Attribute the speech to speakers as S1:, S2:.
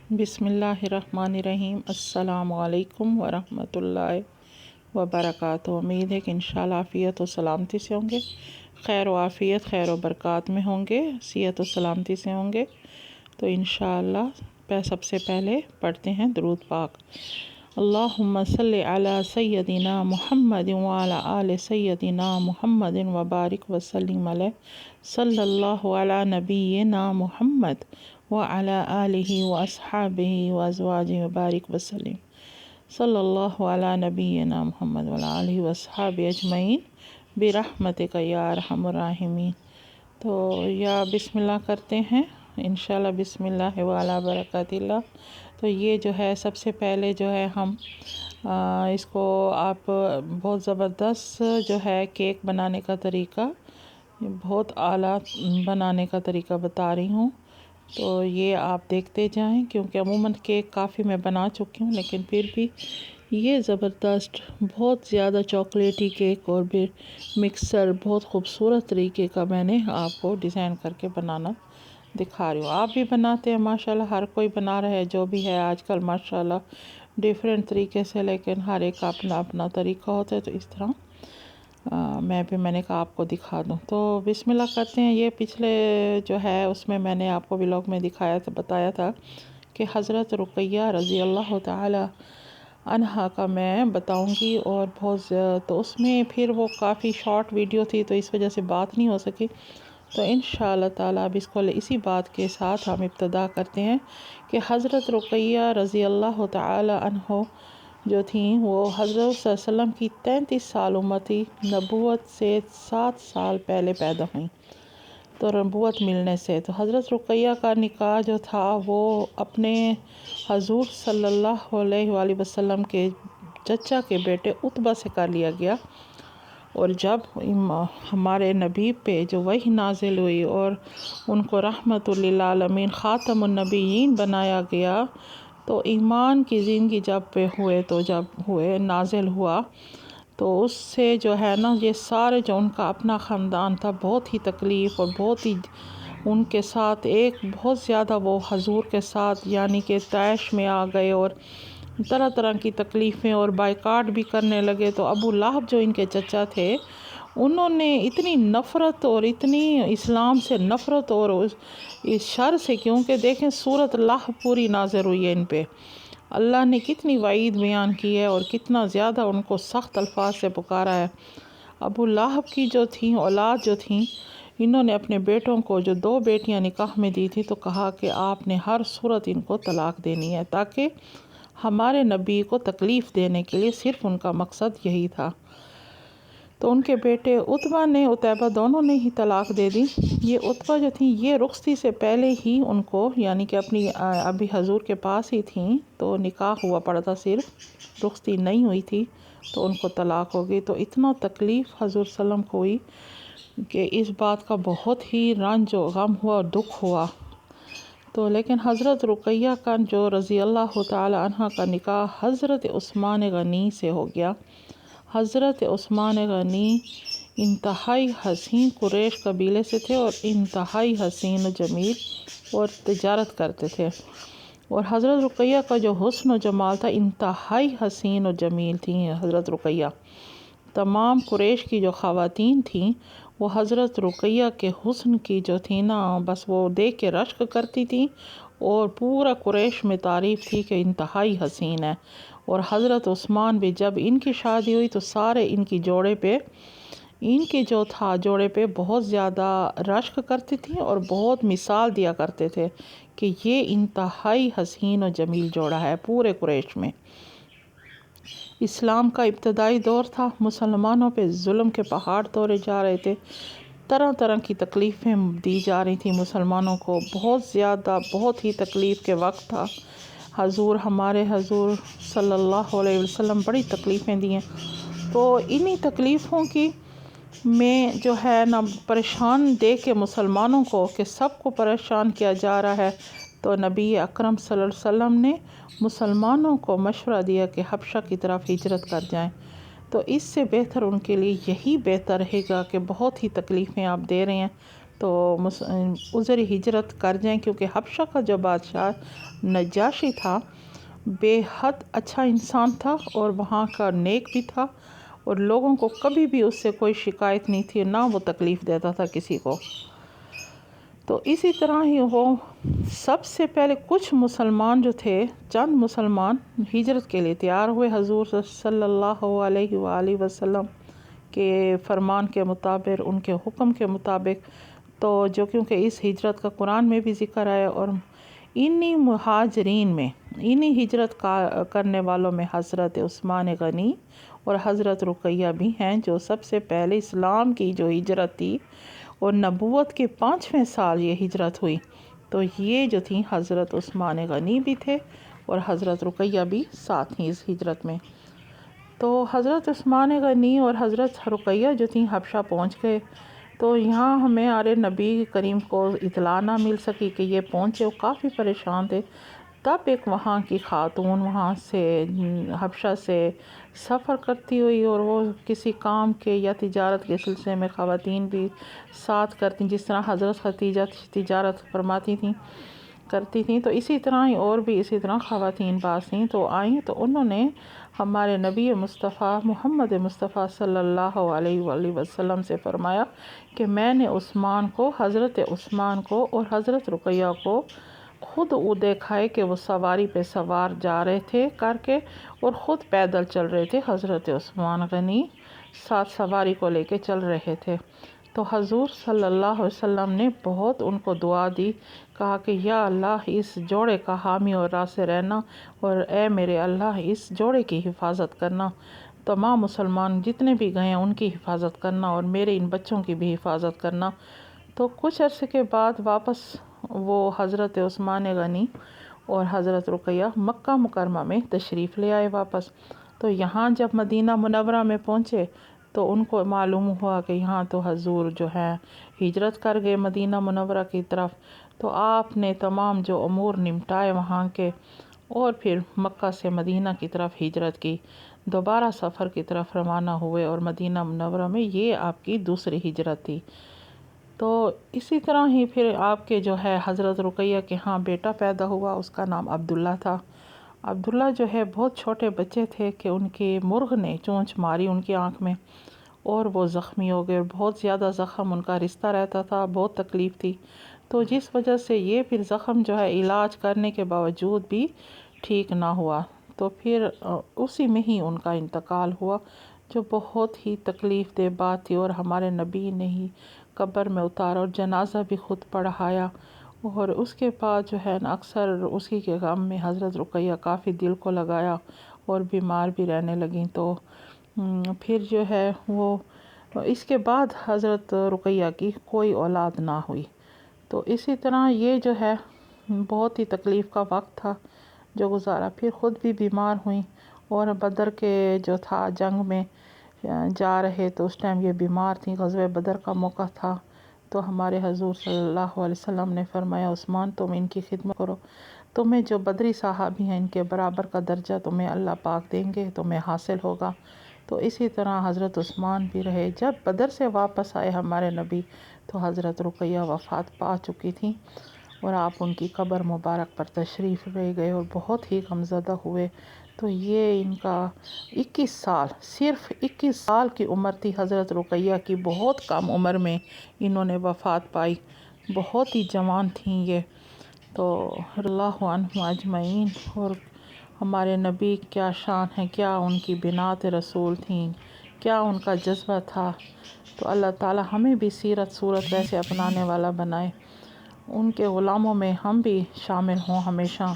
S1: बिस्मिल्लाहिर्रहमानिर्रहीम। अस्सलामु अलैकुम वरहमतुल्लाहि वबरकातुहू। उम्मीद है कि इंशाअल्लाह आफ़ियत और सलामती से होंगे, खैर व आफ़ियत खैर व बरक़ात में होंगे, सियत और सलामती से होंगे। तो इंशाअल्लाह सबसे पहले पढ़ते हैं दुरूद पाक। अल्लाहुम्मा सल्लि अला सय्यदिना मुहम्मद व अला आलि सय्यदिना मुहम्मद व बारिक व सल्लिम अलैहि सल्लल्लाहु अला नबिय्यिना मुहम्मद व अला आलिहि व अस्हाबिहि व अज़वाजिहि व बारिक व सल्लिम सल्लल्लाहु अला नबिय्यिना मुहम्मद व अला आलिहि व अस्हाबिहि अजमईन बिरहमतिका या अरहमर राहिमीन। तो या बिस्मिल्लाह करते हैं इंशाअल्लाह। बिस्मिल्लाह व अला बरकातिल्लाह। तो ये जो है सबसे पहले जो है हम इसको आप बहुत ज़बरदस्त जो है केक बनाने का तरीका, बहुत आला बनाने का तरीका बता रही हूँ। तो ये आप देखते जाएं, क्योंकि अमूमन केक काफ़ी मैं बना चुकी हूँ, लेकिन फिर भी ये ज़बरदस्त बहुत ज़्यादा चॉकलेटी केक और फिर मिक्सर बहुत ख़ूबसूरत तरीके का मैंने आपको डिज़ाइन करके बनाना दिखा रही हूँ। आप भी बनाते हैं माशाल्लाह, हर कोई बना रहा है जो भी है आजकल माशाल्लाह डिफरेंट तरीके से, लेकिन हर एक का अपना अपना तरीका होता है। तो इस तरह मैंने कहा आपको दिखा दूँ। तो बिस्मिल्लाह करते हैं। ये पिछले जो है उसमें मैंने आपको व्लॉग में दिखाया था, बताया था कि हज़रत रुक़ैया रज़ी अल्लाह ताला अन्हा का मैं बताऊंगी, और तो उसमें फिर वो काफ़ी शॉर्ट वीडियो थी, तो इस वजह से बात नहीं हो सकी। तो इंशाअल्लाह ताला अब इसको इसी बात के साथ हम इब्तिदा करते हैं कि हज़रत रुक़ैया रज़ी अल्लाह ताला अन्हा जो थी वो हज़रत सल्लल्लाहु अलैहि वसल्लम की 33 साल उम्र थी। नबूवत से 7 साल पहले पैदा हुई, तो नबूवत मिलने से तो हज़रत रुक़ैया का निकाह जो था वो अपने हजूर सल्लल्लाहु अलैहि वसल्लम के चचा के बेटे उत्बा से कर लिया गया। और जब हमारे नबी पे जो वही नाजिल हुई और उनको रहमतुल लिल आलमीन ख़ातमुन नबिय्यीन बनाया गया, तो ईमान की ज़िंदगी जब हुए नाजिल हुआ, तो उससे जो है ना ये सारे जो उनका अपना ख़ानदान था बहुत ही तकलीफ़ और बहुत ही उनके साथ एक बहुत ज़्यादा वो हजूर के साथ यानी कि तैश में आ गए और तरह तरह की तकलीफ़ें और बायकाट भी करने लगे। तो अबू लहब जो इनके चचा थे, उन्होंने इतनी नफ़रत और इतनी इस्लाम से नफ़रत और इस शर से, क्योंकि देखें सूरत लहब पूरी नाज़िल हुई है इन पे, अल्लाह ने कितनी वईद बयान की है और कितना ज़्यादा उनको सख्त अल्फाज से पुकारा है। अबू लहब की जो थी औलाद जो थी, इन्होंने अपने बेटों को जो 2 बेटियां निकाह में दी थी, तो कहा कि आपने हर सूरत इनको तलाक देनी है, ताकि हमारे नबी को तकलीफ़ देने के लिए सिर्फ उनका मकसद यही था। तो उनके बेटे उत्बा ने उतैबा दोनों ने ही तलाक दे दी। ये उत्बा जो थी ये रुखसती से पहले ही उनको यानी कि अपनी अभी हजूर के पास ही थी, तो निकाह हुआ पड़ा था, सिर्फ रुखसती नहीं हुई थी, तो उनको तलाक हो गई। तो इतना तकलीफ़ हजूर सल्लम को हुई कि इस बात का बहुत ही रंज और गम हुआ और दुख हुआ। तो लेकिन हज़रत रुक़ैया का जो रज़ी अल्लाह ताला अन्हा का निकाह हज़रत उस्मान गनी से हो गया। हज़रत उस्मान गनी इंतहाई हसीन कुरैश कबीले से थे और इंतहाई हसीन व जमील और तिजारत करते थे। और हज़रत रुक़ैया का जो हुस्न व जमाल था, इंतहाई हसीन और जमील थी हज़रत रुक़ैया। तमाम कुरैश की जो ख़वातीन थीं वो हज़रत रुक़ैया के हुस्न की जो थी ना, बस वो देख के रश्क करती थी, और पूरा कुरैश में तारीफ़ थी कि इंतहाई हसीन है। और हज़रत उस्मान भी जब इनकी शादी हुई तो सारे इनकी जोड़े पे बहुत ज़्यादा रश्क करती थी और बहुत मिसाल दिया करते थे कि ये इंतहाई हसीन और जमील जोड़ा है पूरे कुरैश में। इस्लाम का इब्तदाई दौर था, मुसलमानों पे जुल्म के पहाड़ तोड़े जा रहे थे, तरह तरह की तकलीफ़ें दी जा रही थी मुसलमानों को, बहुत ज़्यादा बहुत ही तकलीफ़ के वक्त था। हमारे हजूर सल्लल्लाहु अलैहि वसल्लम बड़ी तकलीफ़ें दी हैं। तो इन्हीं तकलीफ़ों की में जो है ना परेशान देख के मुसलमानों को कि सबको परेशान किया जा रहा है, तो नबी अकरम सल्लल्लाहु अलैहि वसल्लम ने मुसलमानों को मशवरा दिया कि हबशा की तरफ हिजरत कर जाएं। तो इससे बेहतर उनके लिए यही बेहतर रहेगा कि बहुत ही तकलीफ़ें आप दे रहे हैं, تو عذر ہجرت کر جائیں، کیونکہ حبشہ کا جو بادشاہ نجاشی تھا بے حد اچھا انسان تھا اور وہاں کا نیک بھی تھا، اور لوگوں کو کبھی بھی اس سے کوئی شکایت نہیں تھی، نہ وہ تکلیف دیتا تھا کسی کو۔ تو اسی طرح ہی وہ سب سے پہلے کچھ مسلمان جو تھے، چند مسلمان ہجرت کے لیے تیار ہوئے حضور صلی اللہ علیہ وآلہ وسلم کے فرمان کے مطابق، ان کے حکم کے مطابق۔ تو جو کیونکہ اس ہجرت کا قرآن میں بھی ذکر ہے، اور انہی مہاجرین میں، انہی ہجرت کرنے والوں میں حضرت عثمان غنی اور حضرت رقیہ بھی ہیں، جو سب سے پہلے اسلام کی جو ہجرت تھی اور نبوت کے 5ویں سال یہ ہجرت ہوئی، تو یہ جو تھیں حضرت عثمان غنی بھی تھے اور حضرت رقیہ بھی ساتھ ہیں اس ہجرت میں۔ تو حضرت عثمان غنی اور حضرت رقیہ جو تھیں حبشہ پہنچ گئے، تو یہاں ہمارے نبی کریم کو اطلاع نہ مل سکی کہ یہ پہنچے، وہ کافی پریشان تھے۔ تب ایک وہاں کی خاتون وہاں سے حبشہ سے سفر کرتی ہوئی، اور وہ کسی کام کے یا تجارت کے سلسلے میں خواتین بھی ساتھ کرتی، جس طرح حضرت خدیجہ تجارت فرماتی تھیں، کرتی تھیں، تو اسی طرح ہی اور بھی اسی طرح خواتین پاس تھیں۔ تو آئیں تو انہوں نے ہمارے نبی مصطفیٰ محمد مصطفیٰ صلی اللہ علیہ وآلہ وسلم سے فرمایا کہ میں نے حضرت عثمان کو اور حضرت رقیہ کو خود دیکھا ہے کہ وہ سواری پہ سوار جا رہے تھے کر کے، اور خود پیدل چل رہے تھے۔ حضرت عثمان غنی ساتھ سواری کو لے کے چل رہے تھے۔ تو حضور صلی اللہ علیہ وسلم نے بہت ان کو دعا دی، کہا کہ یا اللہ اس جوڑے کا حامی اور راسے رہنا، اور اے میرے اللہ اس جوڑے کی حفاظت کرنا، تمام مسلمان جتنے بھی گئے ہیں ان کی حفاظت کرنا، اور میرے ان بچوں کی بھی حفاظت کرنا۔ تو کچھ عرصے کے بعد واپس وہ حضرت عثمان غنی اور حضرت رقیہ مکہ مکرمہ میں تشریف لے آئے واپس۔ تو یہاں جب مدینہ منورہ میں پہنچے تو ان کو معلوم ہوا کہ یہاں تو حضور جو ہے ہجرت کر گئے مدینہ منورہ کی طرف۔ تو آپ نے تمام جو امور نمٹائے وہاں کے، اور پھر مکہ سے مدینہ کی طرف ہجرت کی، دوبارہ سفر کی طرف روانہ ہوئے، اور مدینہ منورہ میں یہ آپ کی دوسری ہجرت تھی۔ تو اسی طرح ہی پھر آپ کے جو ہے حضرت رقیہ کے ہاں بیٹا پیدا ہوا، اس کا نام عبداللہ تھا۔ عبداللہ جو ہے بہت چھوٹے بچے تھے کہ ان کے مرغ نے چونچ ماری ان کی آنکھ میں، اور وہ زخمی ہو گئے، اور بہت زیادہ زخم ان کا رشتہ رہتا تھا، بہت تکلیف تھی۔ تو جس وجہ سے یہ پھر زخم جو ہے علاج کرنے کے باوجود بھی ٹھیک نہ ہوا، تو پھر اسی میں ہی ان کا انتقال ہوا، جو بہت ہی تکلیف دہ بات تھی۔ اور ہمارے نبی نے ہی قبر میں اتارا اور جنازہ بھی خود پڑھایا، اور اس کے بعد جو ہے نا اکثر اسی کے غم میں حضرت رقیہ کافی دل کو لگایا اور بیمار بھی رہنے لگیں۔ تو پھر جو ہے وہ اس کے بعد حضرت رقیہ کی کوئی اولاد نہ ہوئی۔ تو اسی طرح یہ جو ہے بہت ہی تکلیف کا وقت تھا جو گزارا۔ پھر خود بھی بیمار ہوئیں، اور بدر کے جو تھا جنگ میں جا رہے تو اس ٹائم یہ بیمار تھیں، غزوہ بدر کا موقع تھا۔ تو ہمارے حضور صلی اللہ علیہ وسلم نے فرمایا عثمان تم ان کی خدمت کرو، تمہیں جو بدری صحابی ہیں ان کے برابر کا درجہ تمہیں اللہ پاک دیں گے، تمہیں حاصل ہوگا۔ تو اسی طرح حضرت عثمان بھی رہے۔ جب بدر سے واپس آئے ہمارے نبی تو حضرت رقیہ وفات پا چکی تھیں، اور آپ ان کی قبر مبارک پر تشریف لے گئے اور بہت ہی غمزدہ ہوئے۔ تو یہ ان کا 21 سال، صرف 21 سال کی عمر تھی حضرت رقیہ کی، بہت کم عمر میں انہوں نے وفات پائی، بہت ہی جوان تھیں یہ۔ تو اللہ عنہم اجمعین۔ اور ہمارے نبی کیا شان ہے، کیا ان کی بنات رسول تھیں، کیا ان کا جذبہ تھا۔ تو اللہ تعالی ہمیں بھی سیرت صورت ویسے اپنانے والا بنائے، ان کے غلاموں میں ہم بھی شامل ہوں ہمیشہ۔